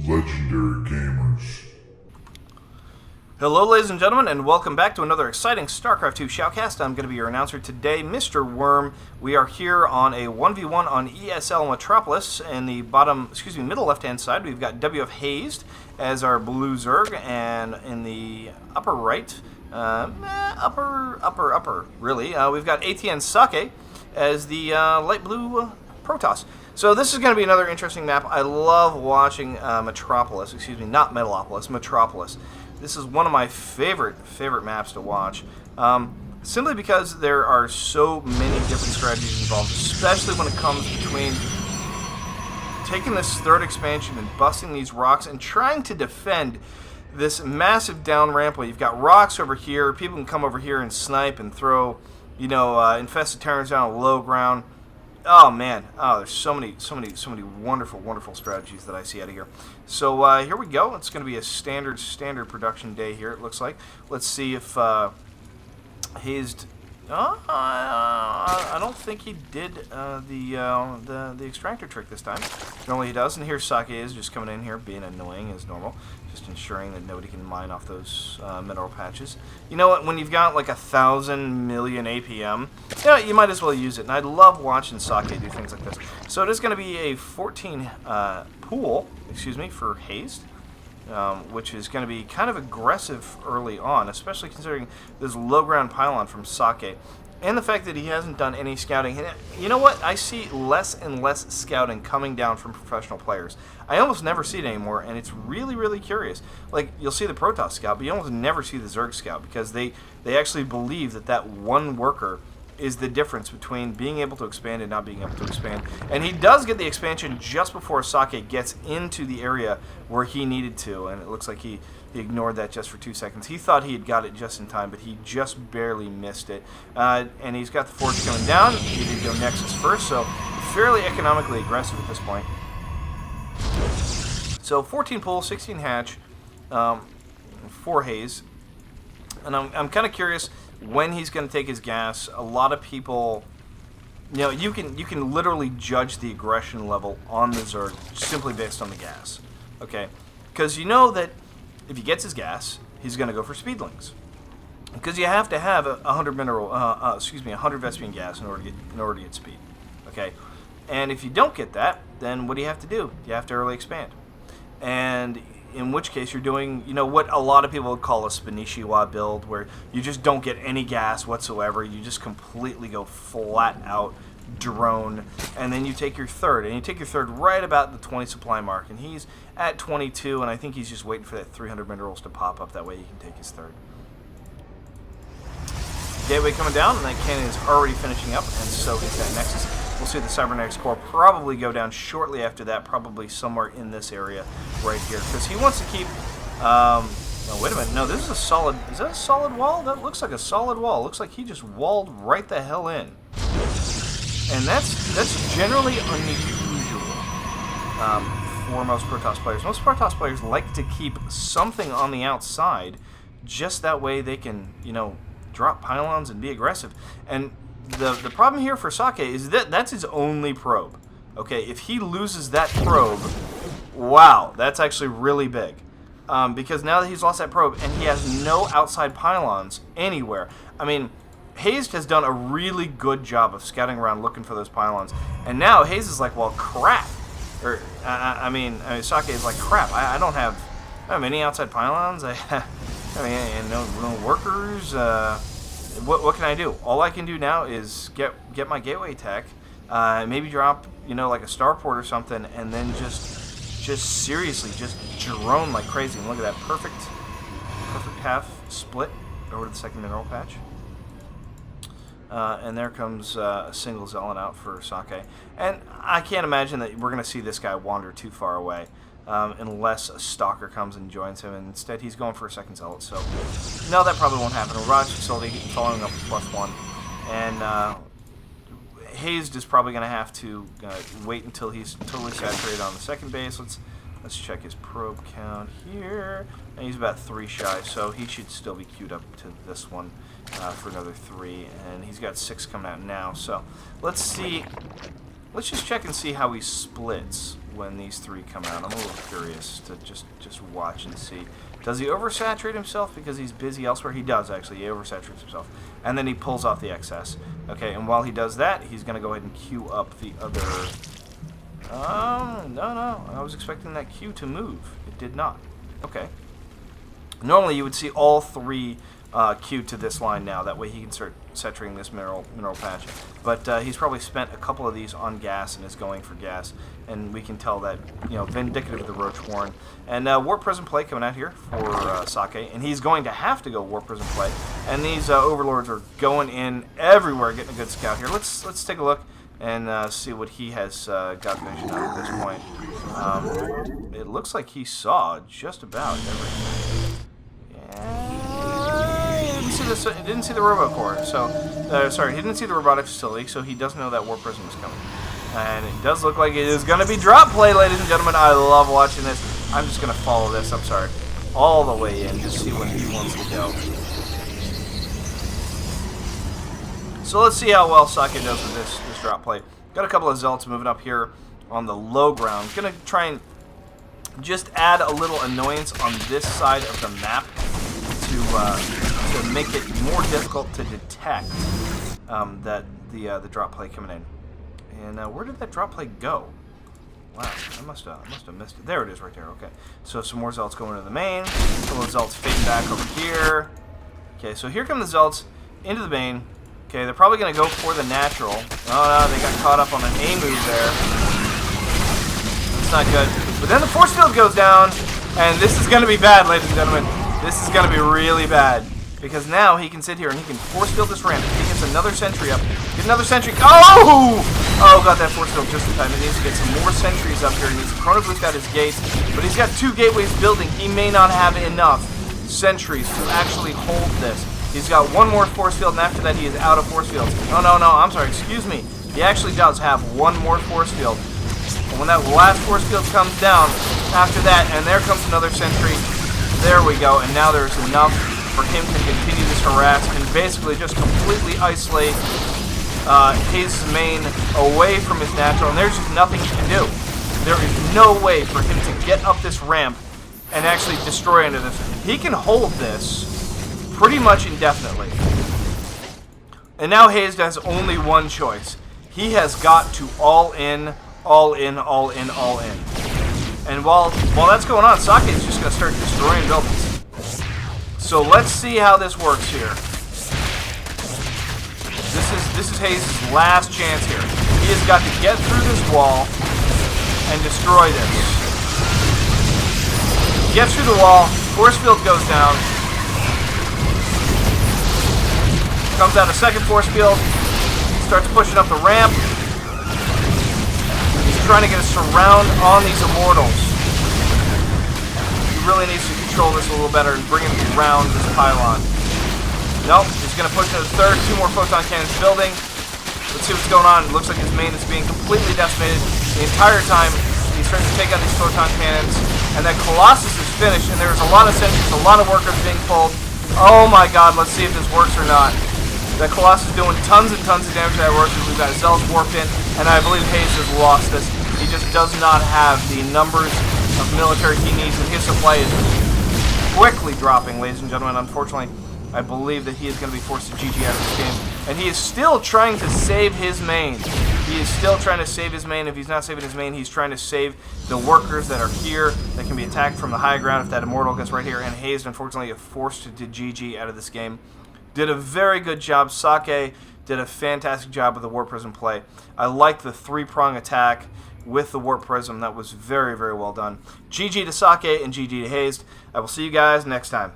Legendary Gamers. Hello ladies and gentlemen, and welcome back to another exciting StarCraft 2 shoutcast. I'm going to be your announcer today, Mr. Worm. We are here on a 1v1 on ESL Metropolis. In the middle left-hand side, we've got WF Hazed as our blue Zerg, and in the upper right, upper, really, we've got ATN Socke as the light blue Protoss. So this is going to be another interesting map. I love watching Metropolis, not Metalopolis, Metropolis. This is one of my favorite maps to watch, simply because there are so many different strategies involved, especially when it comes between taking this third expansion and busting these rocks and trying to defend this massive down ramp where you've got rocks over here, people can come over here and snipe and throw, infested terrans down low ground. Oh man, there's so many wonderful strategies that I see out of here. So here we go. It's going to be a standard production day here. It looks like. Let's see if Hazed. I don't think he did the extractor trick this time. Normally he does, and here Socke is just coming in here, being annoying as normal, just ensuring that nobody can mine off those mineral patches. You know what? When you've got like 1,000 million APM, you might as well use it. And I love watching Socke do things like this. So it is going to be a 14 pool, for Hazed. Which is going to be kind of aggressive early on, especially considering this low ground pylon from Socke, and the fact that he hasn't done any scouting. You know what? I see less and less scouting coming down from professional players. I almost never see it anymore, and it's really curious. Like, you'll see the Protoss scout, but you almost never see the Zerg scout, because they actually believe that one worker is the difference between being able to expand and not being able to expand. And he does get the expansion just before Socke gets into the area where he needed to, and it looks like he ignored that just for 2 seconds. He thought he had got it just in time, but he just barely missed it. And he's got the Forge coming down. He did go Nexus first, so fairly economically aggressive at this point. So 14 pull, 16 hatch, 4 haze. And I'm kind of curious when he's going to take his gas. A lot of people, you can literally judge the aggression level on the Zerg simply based on the gas, okay? Because you know that if he gets his gas, he's going to go for speedlings, because you have to have 100 Vespian gas in order to get speed, okay? And if you don't get that, then what do you have to do? You have to early expand, and in which case you're doing, what a lot of people would call a Spanishiwa build, where you just don't get any gas whatsoever. You just completely go flat out drone, and then you take your third, and you take your third right about the 20 supply mark, and he's at 22, and I think he's just waiting for that 300 minerals to pop up. That way he can take his third. Gateway coming down, and that cannon is already finishing up, and so is that Nexus. We'll see the Cybernetics core probably go down shortly after that, probably somewhere in this area right here, because he wants to keep. No, wait a minute. No, this is a solid. Is that a solid wall? That looks like a solid wall. Looks like he just walled right the hell in, and that's generally unusual for most Protoss players. Most Protoss players like to keep something on the outside, just that way they can, drop pylons and be aggressive. And the problem here for Socke is that that's his only probe. Okay, if he loses that probe, wow, that's actually really big. Because now that he's lost that probe and he has no outside pylons anywhere. I mean, Hazed has done a really good job of scouting around looking for those pylons. And now Hazed is like, well, crap. Or, Socke is like, crap, I don't have any outside pylons. No workers. What can I do? All I can do now is get my gateway tech, maybe drop, like a starport or something, and then just seriously just drone like crazy. And look at that perfect half split over to the second mineral patch. And there comes a single Zealot out for Socke. And I can't imagine that we're going to see this guy wander too far away. Unless a Stalker comes and joins him, and instead he's going for a second Zealot. So, no, that probably won't happen. Raj Facility following up with +1, and Hazed is probably going to have to wait until he's totally saturated on the second base. Let's check his probe count here, and he's about 3 shy, so he should still be queued up to this one for another 3, and he's got 6 coming out now. So let's see. Let's just check and see how he splits. when these three come out. I'm a little curious to just watch and see. Does he oversaturate himself because he's busy elsewhere? He does, actually. He oversaturates himself. And then he pulls off the excess. Okay, and while he does that, he's going to go ahead and queue up the other... no. I was expecting that queue to move. It did not. Okay. Normally, you would see all three queued to this line now. That way he can start saturating this mineral patch. But he's probably spent a couple of these on gas and is going for gas. And we can tell that, you know, vindicative of the Roach Warren. And Warp Prism play coming out here for Socke. And he's going to have to go Warp Prism play. And these Overlords are going in everywhere, getting a good scout here. Let's take a look and see what he has got vision on at this point. It looks like he saw just about everything. Yeah, he didn't see the Robocore, so sorry, he didn't see the robotic facility, so he doesn't know that Warp Prism is coming. And it does look like it is going to be drop play, ladies and gentlemen. I love watching this. I'm just going to follow this. I'm sorry, all the way in, just see when he wants to go. So let's see how well Socke does with this drop play. Got a couple of Zealots moving up here on the low ground. Going to try and just add a little annoyance on this side of the map to make it more difficult to detect that the drop play coming in. And where did that drop play go? Wow, I must have missed it. There it is, right there. Okay, so some more Zealots going into the main. Some of the Zealots fading back over here. Okay, so here come the Zealots into the main. Okay, they're probably going to go for the natural. Oh no, they got caught up on an A move there. That's not good. But then the force field goes down, and this is going to be bad, ladies and gentlemen. This is going to be really bad. Because now he can sit here and he can force field this ramp. If he gets another sentry up, get another sentry. Oh! Oh, got that force field just in time. He needs to get some more sentries up here. He needs to Chrono Boost out his gates. But he's got 2 gateways building. He may not have enough sentries to actually hold this. He's got 1 more force field, and after that he is out of force fields. No, I'm sorry, excuse me. He actually does have 1 more force field. And when that last force field comes down, after that, and there comes another sentry. There we go, and now there's enough for him to continue this harass and basically just completely isolate his main away from his natural, and there's just nothing he can do. There is no way for him to get up this ramp and actually destroy into this. He can hold this pretty much indefinitely. And now Hazed has only one choice. He has got to all in. And while that's going on, Socke is just going to start destroying buildings. So let's see how this works here. This is Hazed's last chance here. He has got to get through this wall and destroy this. Gets through the wall, force field goes down. Comes out a second force field, starts pushing up the ramp. He's trying to get a surround on these Immortals. He really needs to control this a little better and bring him around this pylon. Nope, he's going to push into the third. 2 more photon cannons building. Let's see what's going on. It looks like his main is being completely decimated the entire time. He's starting to take out these photon cannons. And that Colossus is finished, and there's a lot of sentries, a lot of workers being pulled. Oh my god, let's see if this works or not. That Colossus is doing tons and tons of damage to that worker. We've got Zealots warped in, and I believe Hazed has lost this. He just does not have the numbers of military he needs, and his supply is quickly dropping, ladies and gentlemen. Unfortunately, I believe that he is going to be forced to GG out of this game. And he is still trying to save his main. He is still trying to save his main. If he's not saving his main, he's trying to save the workers that are here that can be attacked from the high ground if that Immortal gets right here. And Hazed, unfortunately, is forced to GG out of this game. Did a very good job. Socke did a fantastic job with the Warp Prism play. I like the 3-prong attack with the Warp Prism. That was very, very well done. GG to Socke and GG to Hazed. I will see you guys next time.